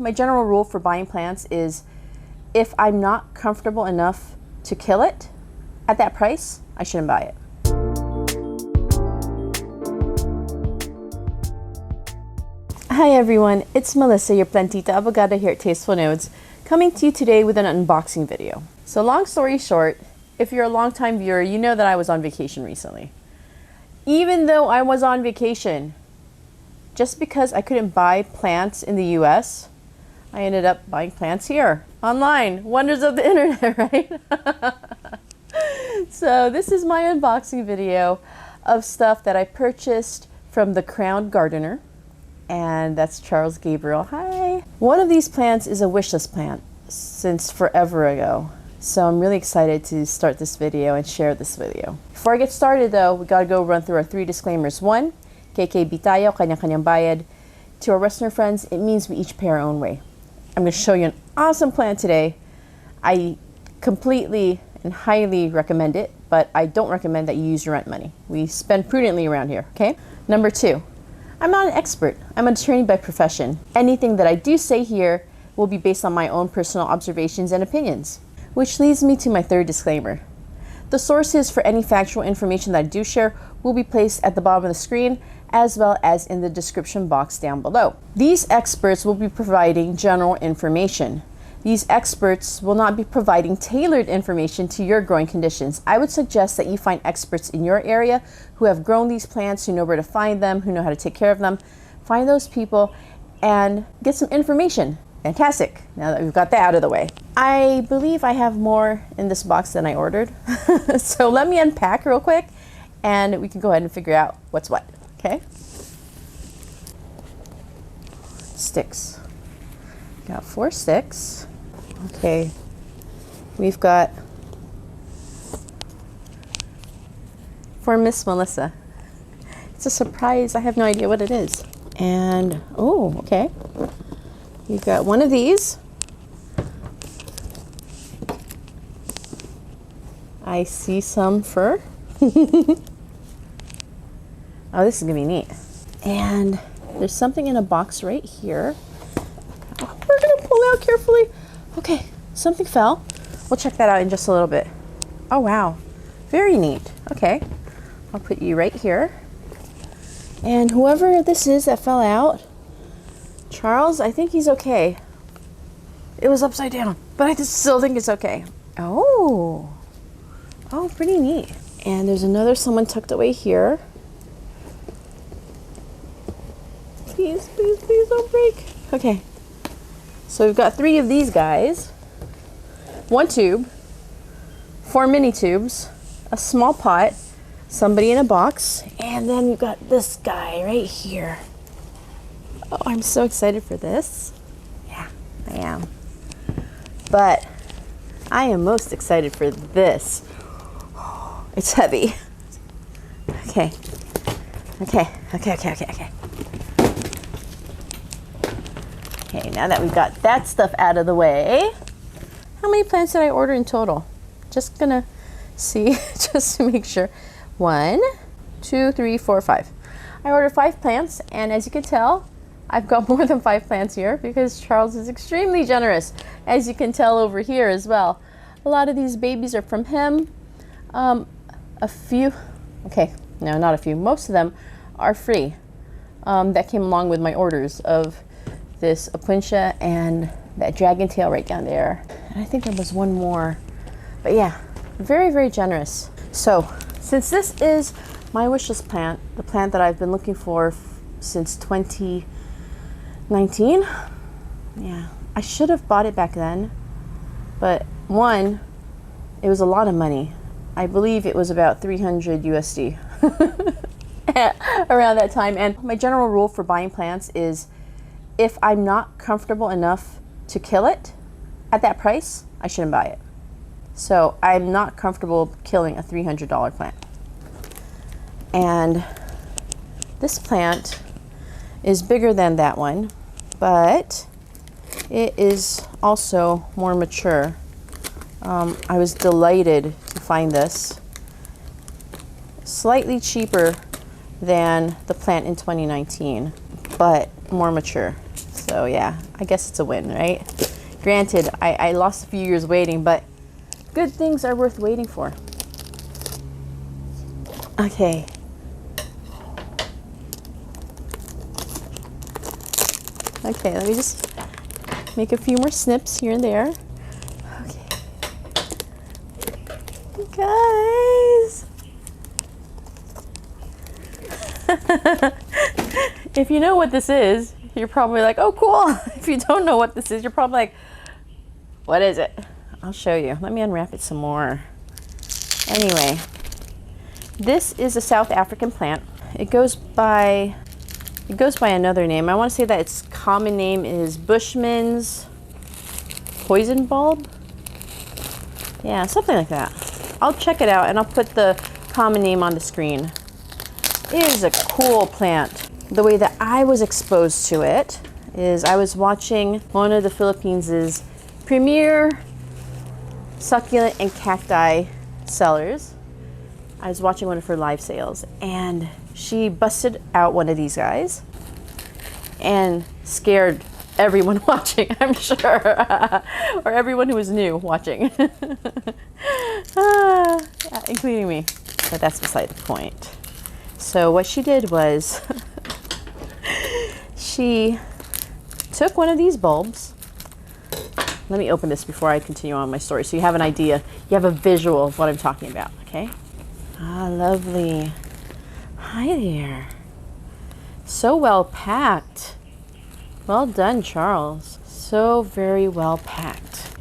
my general rule for buying plants is if I'm not comfortable enough to kill it at that price, I shouldn't buy it. Hi everyone, it's Melissa, your plantita abogada here at Tasteful Nodes, coming to you today with an unboxing video. So long story short, if you're a longtime viewer, you know that I was on vacation recently. Even though I was on vacation, just because I couldn't buy plants in the US, I ended up buying plants here, online. Wonders of the internet, right? So this is my unboxing video of stuff that I purchased from the Crowned Hardinero, and that's Charles Gabriel. Hi! One of these plants is a wishlist plant since forever ago. So I'm really excited to start this video and share this video. Before I get started though, we gotta go run through our 3 disclaimers. 1, KKB tayo, kanya-kanyang bayad. To our Westerner friends, it means we each pay our own way. I'm gonna show you an awesome plant today. I completely and highly recommend it, but I don't recommend that you use your rent money. We spend prudently around here, okay? Number 2, I'm not an expert. I'm an attorney by profession. Anything that I do say here will be based on my own personal observations and opinions. Which leads me to my 3rd disclaimer. The sources for any factual information that I do share will be placed at the bottom of the screen as well as in the description box down below. These experts will be providing general information. These experts will not be providing tailored information to your growing conditions. I would suggest that you find experts in your area who have grown these plants, who know where to find them, who know how to take care of them. Find those people and get some information. Fantastic, now that we've got that out of the way. I believe I have more in this box than I ordered. So let me unpack real quick and we can go ahead and figure out what's what, okay? Sticks. Got 4 sticks. Okay, we've got for Miss Melissa. It's a surprise, I have no idea what it is. And, oh, okay. You've got one of these. I see some fur. Oh, this is gonna be neat. And there's something in a box right here. Oh, we're gonna pull it out carefully. Okay, something fell. We'll check that out in just a little bit. Oh, wow. Very neat. Okay, I'll put you right here. And whoever this is that fell out, Charles, I think he's okay. It was upside down, but I just still think it's okay. Oh, pretty neat. And there's another someone tucked away here. Please, please, please don't break. Okay, so we've got 3 of these guys. 1 tube, 4 mini tubes, a small pot, somebody in a box, and then we've got this guy right here. Oh, I'm so excited for this. Yeah, I am. But I am most excited for this. It's heavy. Okay. Okay, now that we've got that stuff out of the way, how many plants did I order in total? Just gonna see, just to make sure. 1, 2, 3, 4, 5. I ordered 5 plants, and as you can tell, I've got more than 5 plants here because Charles is extremely generous, as you can tell over here as well. A lot of these babies are from him. A few, okay, no, not a few, most of them are free. That came along with my orders of this Opuntia and that dragon tail right down there. And I think there was one more, but yeah, very, very generous. So since this is my wishlist plant, the plant that I've been looking for since 2019, yeah, I should have bought it back then, but 1, it was a lot of money. I believe it was about 300 USD around that time. And my general rule for buying plants is if I'm not comfortable enough to kill it at that price, I shouldn't buy it. So I'm not comfortable killing a $300 plant. And this plant is bigger than that one, but it is also more mature. I was delighted to find this. Slightly cheaper than the plant in 2019, but more mature. So yeah, I guess it's a win, right? Granted, I lost a few years waiting, but good things are worth waiting for. Okay. Okay, let me just make a few more snips here and there. Okay. Guys. If you know what this is, you're probably like, oh, cool. If you don't know what this is, you're probably like, what is it? I'll show you. Let me unwrap it some more. Anyway, this is a South African plant. It goes by another name. I want to say that its common name is Bushman's poison bulb. Yeah, something like that. I'll check it out and I'll put the common name on the screen. It is a cool plant. The way that I was exposed to it is I was watching one of the Philippines' premier succulent and cacti sellers. I was watching one of her live sales and she busted out one of these guys and scared everyone watching, I'm sure, or everyone who was new watching, including me, but that's beside the point. So what she did was she took one of these bulbs. Let me open this before I continue on my story so you have an idea, you have a visual of what I'm talking about, okay? Ah, lovely. Hi there. So well packed. Well done, Charles. So very well packed.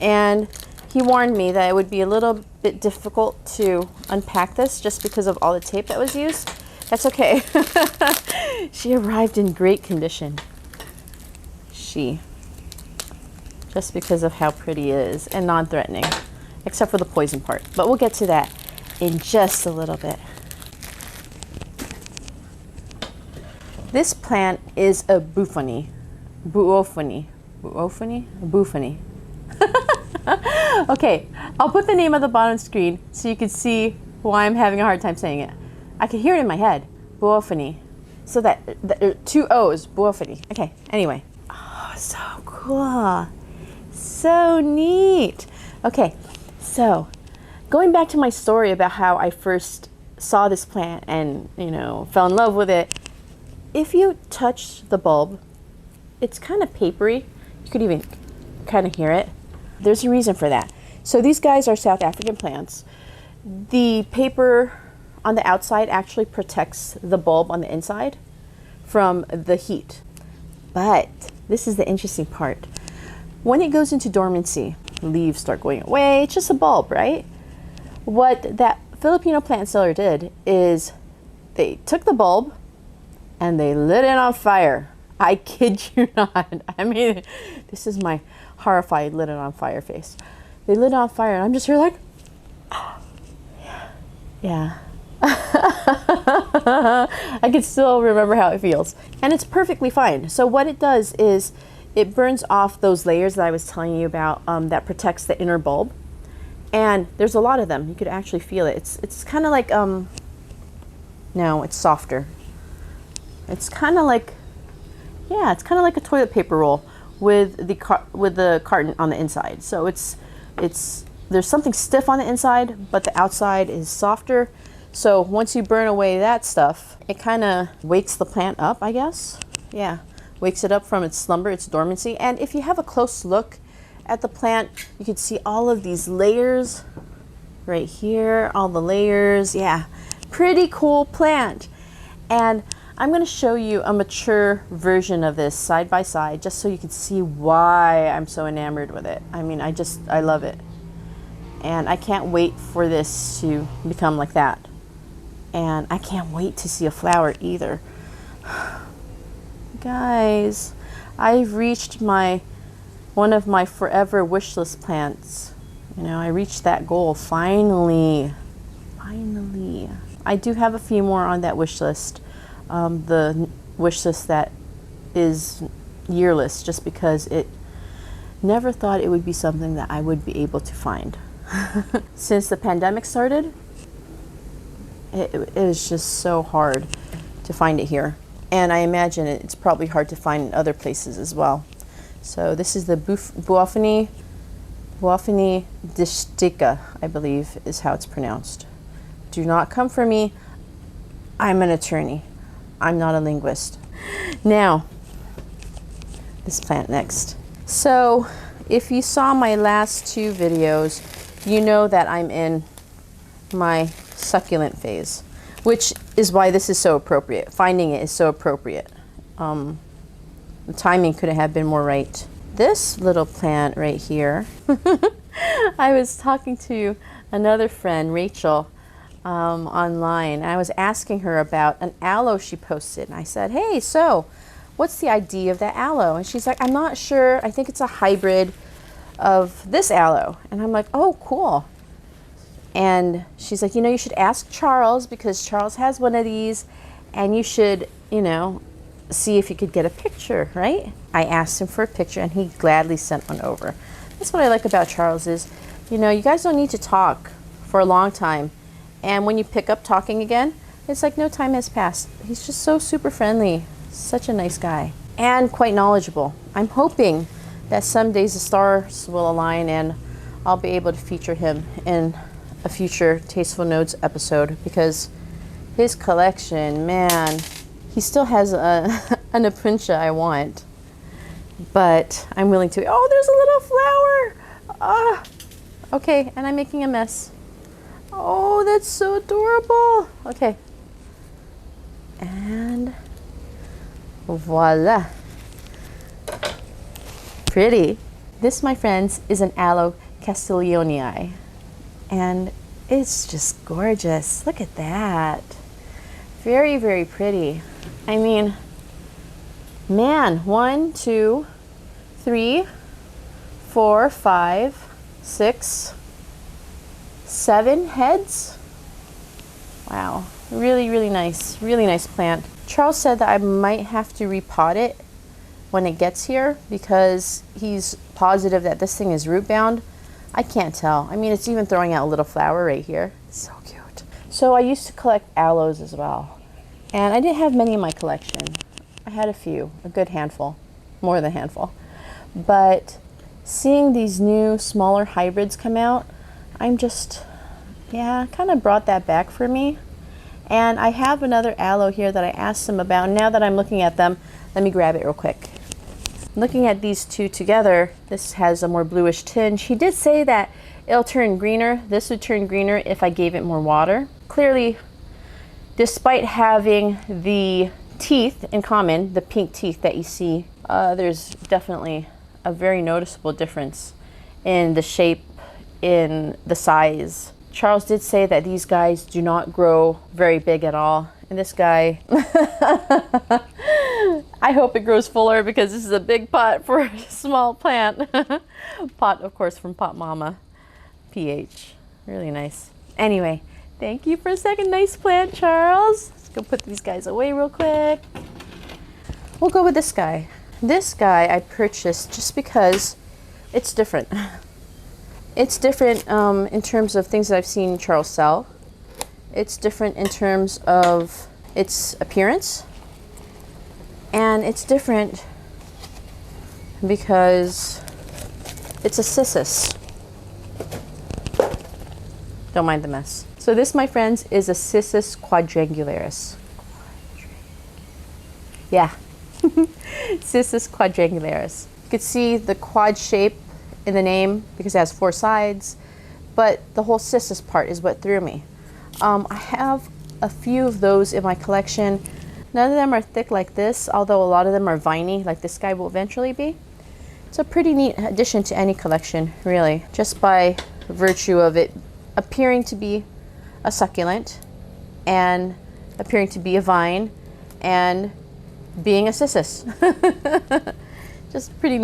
And he warned me that it would be a little bit difficult to unpack this just because of all the tape that was used. That's okay. She arrived in great condition. Just because of how pretty it is and non-threatening, except for the poison part. But we'll get to that in just a little bit. This plant is a Boophone. Boophone. Okay, I'll put the name at the bottom screen so you can see why I'm having a hard time saying it. I can hear it in my head. Boophone. So that 2 O's. Boophone. Okay, anyway. Oh, so cool. So neat. Okay, so going back to my story about how I first saw this plant and, you know, fell in love with it. If you touch the bulb, it's kind of papery. You could even kind of hear it. There's a reason for that. So these guys are South African plants. The paper on the outside actually protects the bulb on the inside from the heat. But this is the interesting part. When it goes into dormancy, leaves start going away. It's just a bulb, right? What that Filipino plant seller did is they took the bulb and they lit it on fire. I kid you not. I mean, this is my horrified lit it on fire face. They lit it on fire and I'm just here like, oh, yeah. I can still remember how it feels. And it's perfectly fine. So what it does is it burns off those layers that I was telling you about that protects the inner bulb. And there's a lot of them. You could actually feel it. It's kind of like, no, it's softer. It's kind of like, yeah, it's kind of like a toilet paper roll with the carton on the inside. So there's something stiff on the inside, but the outside is softer. So once you burn away that stuff, it kind of wakes the plant up, I guess. Yeah, wakes it up from its slumber, its dormancy. And if you have a close look at the plant, you can see all of these layers right here, all the layers. Yeah, pretty cool plant. And I'm going to show you a mature version of this side by side just so you can see why I'm so enamored with it. I mean, I love it. And I can't wait for this to become like that. And I can't wait to see a flower either. Guys, I've reached one of my forever wish list plants. You know, I reached that goal finally. Finally. I do have a few more on that wish list. The wish list that is yearless, just because it never thought it would be something that I would be able to find. Since the pandemic started, it was just so hard to find it here. And I imagine it's probably hard to find in other places as well. So this is the Boophone Disticha, I believe is how it's pronounced. Do not come for me. I'm an attorney. I'm not a linguist. Now, this plant next. So if you saw my last two videos, you know that I'm in my succulent phase, which is why this is so appropriate. Finding it is so appropriate. The timing couldn't have been more right. This little plant right here, I was talking to another friend, Rachel, online. I was asking her about an aloe she posted. And I said, hey, so what's the idea of that aloe? And she's like, I'm not sure. I think it's a hybrid of this aloe. And I'm like, oh, cool. And she's like, you know, you should ask Charles because Charles has one of these and you should, you know, see if you could get a picture, right? I asked him for a picture and he gladly sent one over. That's what I like about Charles is, you know, you guys don't need to talk for a long time. And when you pick up talking again, it's like no time has passed. He's just so super friendly. Such a nice guy and quite knowledgeable. I'm hoping that some days the stars will align and I'll be able to feature him in a future Tasteful Notes episode because his collection, man, he still has an Apuntia I want, but I'm willing to. Oh, there's a little flower. Okay, and I'm making a mess. Oh, that's so adorable. Okay, and voila, pretty. This, my friends, is an Aloe Castilloniae, and it's just gorgeous. Look at that. Very, very pretty. I mean, man, 1, 2, 3, 4, 5, 6, 7 heads. Wow, really, really nice plant. Charles said that I might have to repot it when it gets here because he's positive that this thing is root bound. I can't tell. I mean, it's even throwing out a little flower right here. It's so cute. So I used to collect aloes as well. And I didn't have many in my collection. I had a few, a good handful, more than a handful. But seeing these new smaller hybrids come out, I'm just, yeah, kind of brought that back for me. And I have another aloe here that I asked him about. Now that I'm looking at them, let me grab it real quick. Looking at these two together, this has a more bluish tinge. He did say that it'll turn greener. This would turn greener if I gave it more water. Clearly, despite having the teeth in common, the pink teeth that you see, there's definitely a very noticeable difference in the shape, in the size. Charles did say that these guys do not grow very big at all. And this guy, I hope it grows fuller because this is a big pot for a small plant. Pot, of course, from Pot Mama PH. Really nice. Anyway, thank you for a second. Nice plant, Charles. Let's go put these guys away real quick. We'll go with this guy. This guy I purchased just because it's different. It's different in terms of things that I've seen Charles sell. It's different in terms of its appearance. And it's different because it's a Cissus. Don't mind the mess. So this, my friends, is a Cissus quadrangularis. Yeah, Cissus quadrangularis. You could see the quad shape in the name because it has 4 sides, but the whole Cissus part is what threw me. I have a few of those in my collection. None of them are thick like this, although a lot of them are viney, like this guy will eventually be. It's a pretty neat addition to any collection, really, just by virtue of it appearing to be a succulent and appearing to be a vine and being a Cissus. Just pretty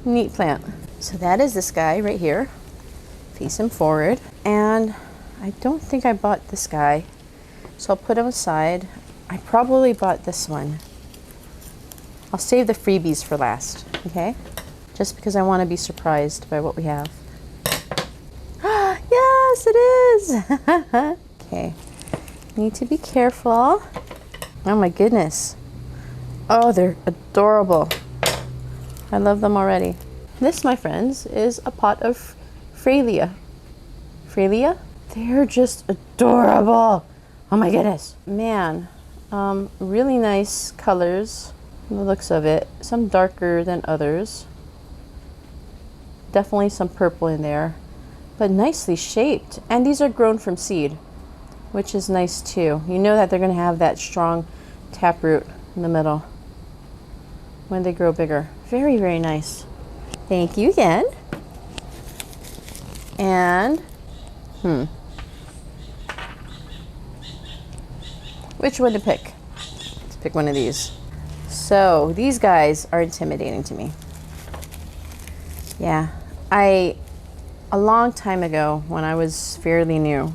neat plant. So that is this guy right here. Face him forward. And I don't think I bought this guy, so I'll put him aside. I probably bought this one. I'll save the freebies for last, okay? Just because I want to be surprised by what we have. Yes, it is! Okay, need to be careful. Oh my goodness. Oh, they're adorable. I love them already. This, my friends, is a pot of Fritillaria. Fritillaria? They're just adorable. Oh my goodness. Man, really nice colors, the looks of it. Some darker than others. Definitely some purple in there, but nicely shaped. And these are grown from seed, which is nice too. You know that they're gonna have that strong taproot in the middle when they grow bigger. Very, very nice. Thank you again. And, which one to pick? Let's pick one of these. So these guys are intimidating to me. Yeah, a long time ago when I was fairly new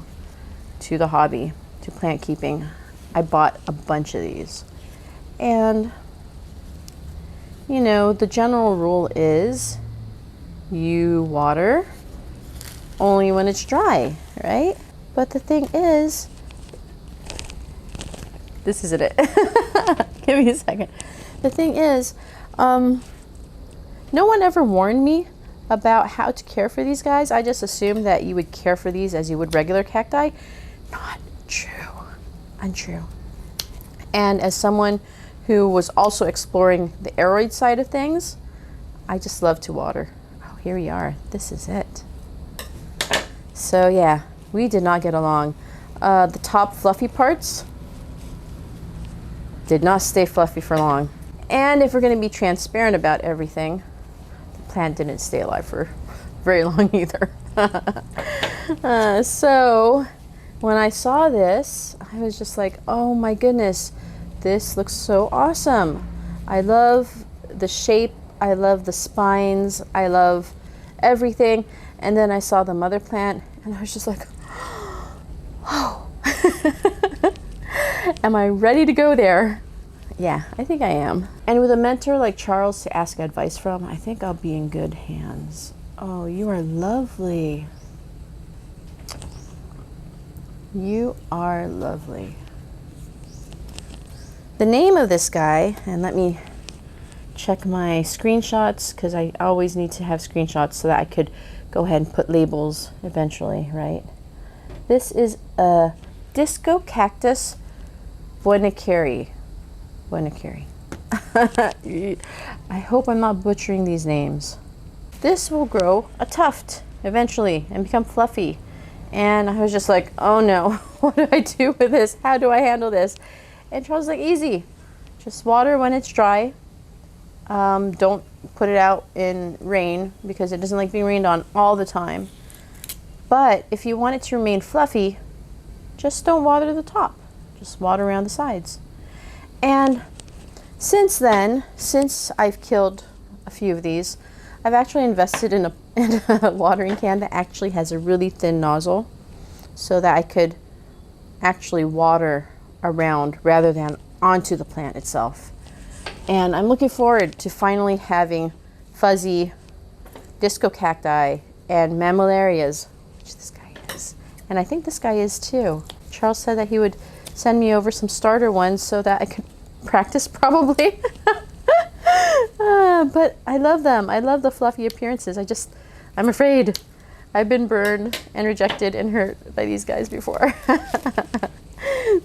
to the hobby, to plant keeping, I bought a bunch of these. And, you know, the general rule is you water only when it's dry, right? But the thing is, this isn't it. Give me a second. The thing is, no one ever warned me about how to care for these guys. I just assumed that you would care for these as you would regular cacti. Not true. Untrue. And as someone who was also exploring the aroid side of things, I just love to water. Oh, here we are. This is it. So yeah, we did not get along. The top fluffy parts did not stay fluffy for long. And if we're going to be transparent about everything, the plant didn't stay alive for very long either. So when I saw this, I was just like, oh my goodness, this looks so awesome. I love the shape. I love the spines. I love everything. And then I saw the mother plant and I was just like, whoa. Am I ready to go there? Yeah, I think I am. And with a mentor like Charles to ask advice from, I think I'll be in good hands. Oh, you are lovely. You are lovely. The name of this guy, and let me check my screenshots because I always need to have screenshots so that I could go ahead and put labels eventually, right? This is a Disco Cactus Boinicari. Boinicari. I hope I'm not butchering these names. This will grow a tuft eventually and become fluffy. And I was just like, oh no, what do I do with this? How do I handle this? And Charles was like, easy. Just water when it's dry. Don't put it out in rain because it doesn't like being rained on all the time. But if you want it to remain fluffy, just don't water the top. Just water around the sides. And since then, since I've killed a few of these, I've actually invested in a watering can that actually has a really thin nozzle so that I could actually water around rather than onto the plant itself. And I'm looking forward to finally having fuzzy disco cacti and mammillarias, which this guy is. And I think this guy is too. Charles said that he would send me over some starter ones so that I could practice probably. But I love them. I love the fluffy appearances. I'm afraid. I've been burned and rejected and hurt by these guys before.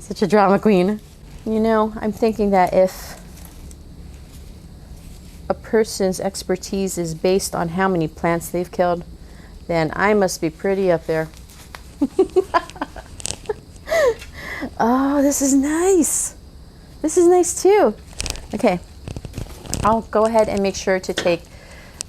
Such a drama queen. You know, I'm thinking that if a person's expertise is based on how many plants they've killed, then I must be pretty up there. Oh, this is nice. This is nice too. Okay, I'll go ahead and make sure to take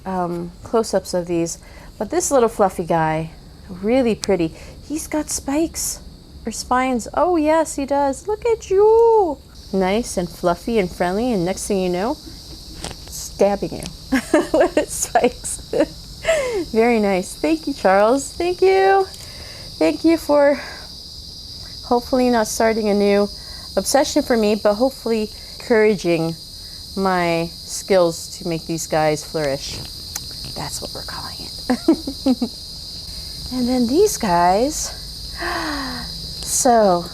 close-ups of these. But this little fluffy guy, really pretty. He's got spikes or spines. Oh yes, he does. Look at you. Nice and fluffy and friendly, and next thing you know, stabbing you with its spikes. Very nice. Thank you, Charles. Thank you. Thank you for hopefully not starting a new obsession for me, but hopefully encouraging my skills to make these guys flourish. That's what we're calling it. And then these guys. So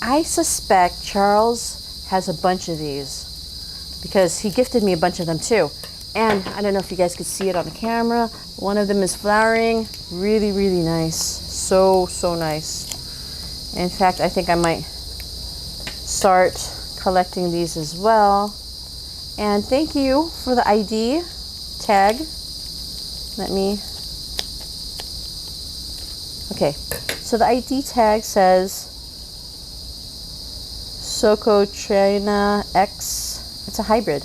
I suspect Charles has a bunch of these because he gifted me a bunch of them too. And I don't know if you guys could see it on the camera. One of them is flowering. Really, really nice. So, so nice. In fact, I think I might start collecting these as well. And thank you for the ID tag. Let me... Okay, so the ID tag says Socotrina X. It's a hybrid.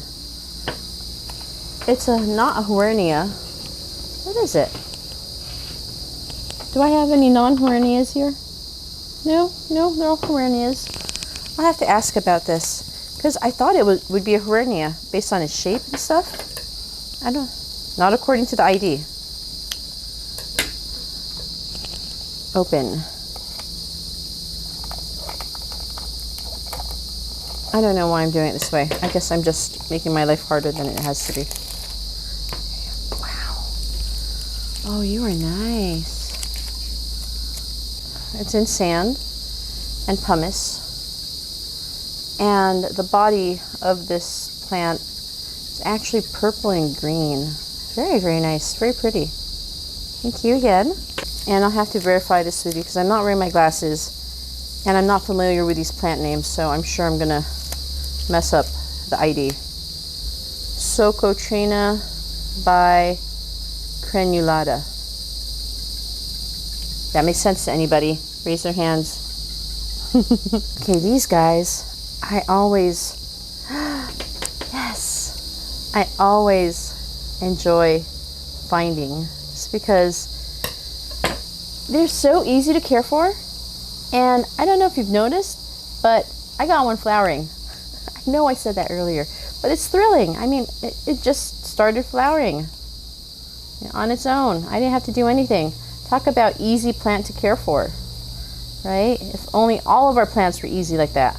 It's not a Huernia. What is it? Do I have any non-Huernias here? No, they're all Huernias. I'll have to ask about this because I thought it would be a Huernia based on its shape and stuff. Not according to the ID. Open. I don't know why I'm doing it this way. I guess I'm just making my life harder than it has to be. Wow. Oh, you are nice. It's in sand and pumice. And the body of this plant is actually purple and green. Very, very nice. Very pretty. Thank you again. And I'll have to verify this with you because I'm not wearing my glasses and I'm not familiar with these plant names, so I'm sure I'm gonna mess up the ID. Socotrina by crenulata. That makes sense to anybody. Raise their hands. Okay, these guys, I always enjoy finding just because they're so easy to care for. And I don't know if you've noticed, but I got one flowering. I know I said that earlier, but it's thrilling. I mean, it just started flowering on its own. I didn't have to do anything. Talk about easy plant to care for, right? If only all of our plants were easy like that.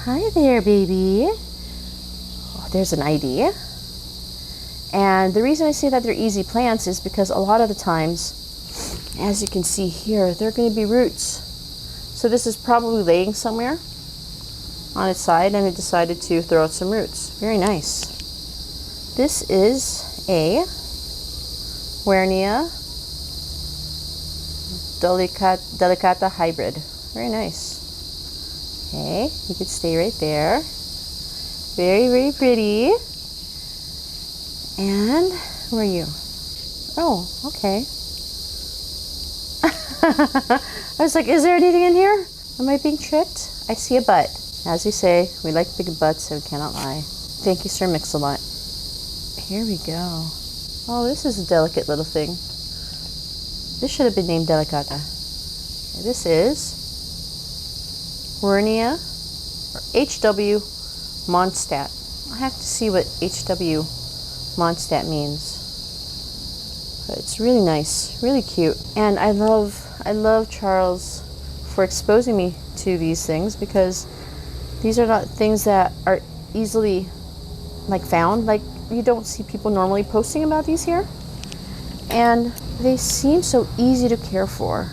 Hi there, baby. Oh, there's an ID. And the reason I say that they're easy plants is because a lot of the times, as you can see here, they're going to be roots. So this is probably laying somewhere on its side and it decided to throw out some roots. Very nice. This is a Huernia delicata hybrid. Very nice. Okay, you could stay right there. Very, very pretty. And where are you? Oh, okay. I was like, is there anything in here? Am I being tricked? I see a butt. As we say, we like big butts, so we cannot lie. Thank you, Sir Mix-a-Lot. Here we go. Oh, this is a delicate little thing. This should have been named Delicata. This is Huernia, or HW Mondstadt. I have to see what HW Mondstadt means. But it's really nice, really cute. And I love Charles for exposing me to these things because these are not things that are easily found. Like, you don't see people normally posting about these here. And they seem so easy to care for.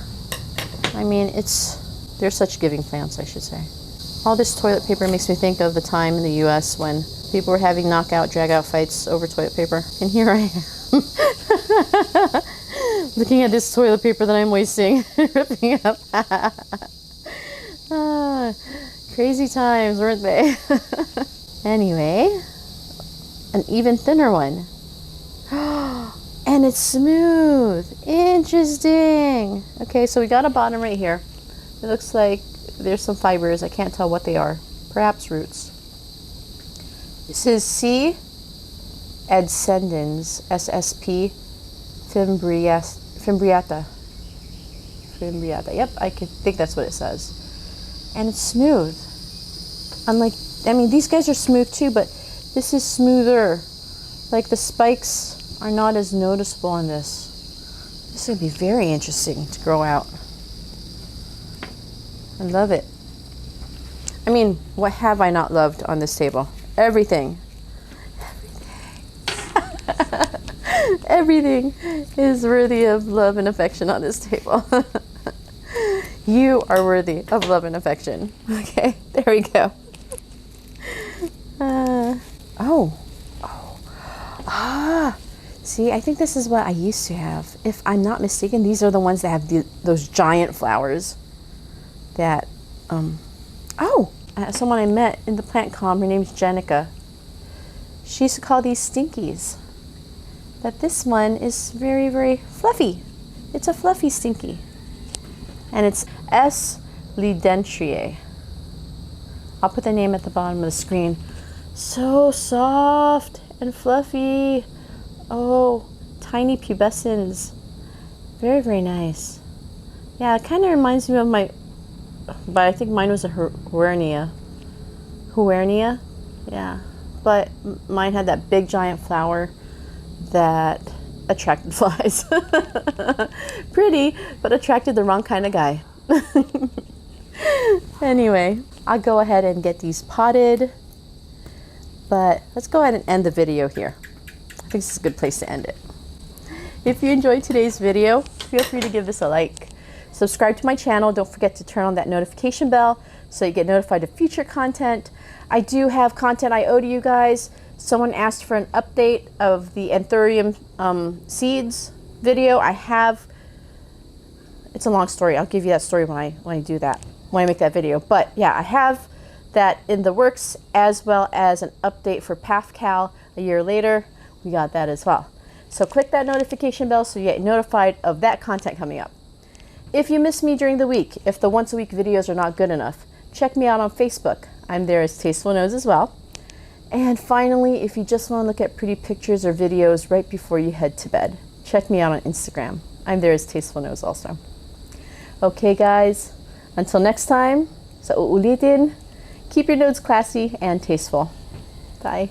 I mean, they're such giving plants, I should say. All this toilet paper makes me think of the time in the US when people were having knockout, drag-out fights over toilet paper. And here I am. Looking at this toilet paper that I'm wasting, ripping it up. Crazy times, weren't they? Anyway, an even thinner one. And it's smooth. Interesting. Okay, so we got a bottom right here. It looks like there's some fibers. I can't tell what they are. Perhaps roots. This is C. Ascendens, SSP Fimbriata. Yep, I think that's what it says. And it's smooth. These guys are smooth too, but this is smoother. Like, the spikes are not as noticeable on this. This is going to be very interesting to grow out. I love it. I mean, what have I not loved on this table? Everything. Everything is worthy of love and affection on this table. You are worthy of love and affection. Okay, there we go. Oh, see, I think this is what I used to have. If I'm not mistaken, these are the ones that have those giant flowers that, someone I met in the plant comm, her name's Jenica. She used to call these stinkies. But this one is very, very fluffy. It's a fluffy stinky. And it's S. Lidentriae. I'll put the name at the bottom of the screen. So soft and fluffy. Oh, tiny pubescens. Very, very nice. Yeah, it kind of reminds me of my, but I think mine was a Huernia. Huernia? Yeah. But mine had that big giant flower that attracted flies. Pretty, but attracted the wrong kind of guy. Anyway, I'll go ahead and get these potted. But let's go ahead and end the video here. I think this is a good place to end it. If you enjoyed today's video, feel free to give this a like. Subscribe to my channel. Don't forget to turn on that notification bell so you get notified of future content. I do have content I owe to you guys. Someone asked for an update of the anthurium seeds video. It's a long story. I'll give you that story when I do that, when I make that video. But yeah, I have that in the works, as well as an update for PathCal a year later. We got that as well. So click that notification bell so you get notified of that content coming up. If you miss me during the week, if the once a week videos are not good enough, check me out on Facebook. I'm there as Tasteful Nose as well. And finally, if you just want to look at pretty pictures or videos right before you head to bed, check me out on Instagram. I'm there as Tasteful Nose also. Okay guys, until next time, sa uulitin, keep your nodes classy and tasteful. Bye.